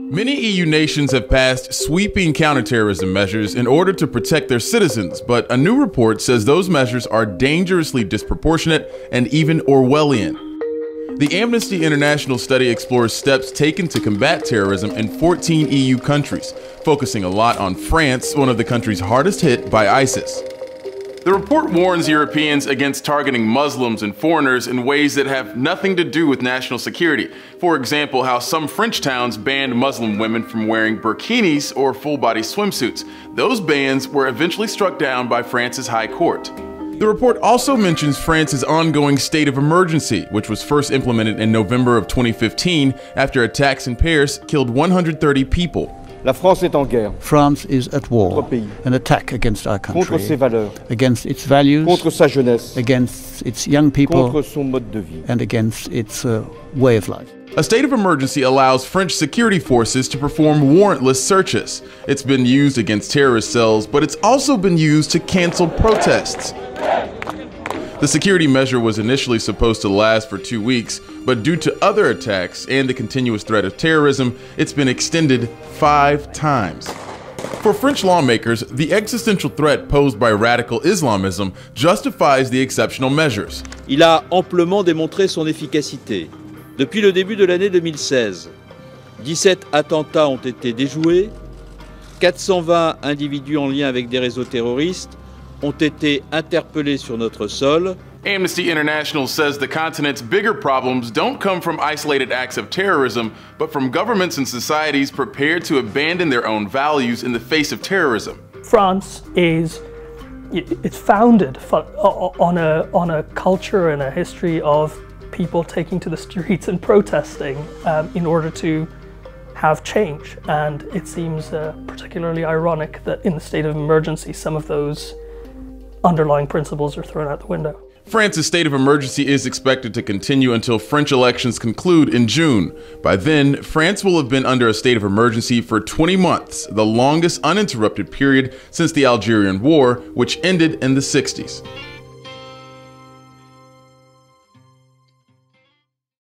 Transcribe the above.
Many EU nations have passed sweeping counterterrorism measures in order to protect their citizens, but a new report says those measures are dangerously disproportionate and even Orwellian. The Amnesty International study explores steps taken to combat terrorism in 14 EU countries, focusing a lot on France, one of the countries hardest hit by ISIS. The report warns Europeans against targeting Muslims and foreigners in ways that have nothing to do with national security. For example, how some French towns banned Muslim women from wearing burkinis or full-body swimsuits. Those bans were eventually struck down by France's High Court. The report also mentions France's ongoing state of emergency, which was first implemented in November of 2015 after attacks in Paris killed 130 people. La France est en guerre. France is at war, an attack against our country, contre ses valeurs, against its values, contre sa jeunesse, against its young people, contre son mode de vie, and against its way of life. A state of emergency allows French security forces to perform warrantless searches. It's been used against terrorist cells, but it's also been used to cancel protests. The security measure was initially supposed to last for 2 weeks, but due to other attacks and the continuous threat of terrorism, it's been extended 5 times. For French lawmakers, the existential threat posed by radical Islamism justifies the exceptional measures. Il a amplement démontré son efficacité. Depuis le début de l'année 2016, 17 attentats ont été déjoués, 420 individus en lien avec des réseaux terroristes ont été interpellés sur notre sol. Amnesty International says the continent's bigger problems don't come from isolated acts of terrorism, but from governments and societies prepared to abandon their own values in the face of terrorism. France it's founded on a culture and a history of people taking to the streets and protesting in order to have change, and it seems particularly ironic that in the state of emergency some of those underlying principles are thrown out the window. France's state of emergency is expected to continue until French elections conclude in June. By then, France will have been under a state of emergency for 20 months, the longest uninterrupted period since the Algerian War, which ended in the 60s.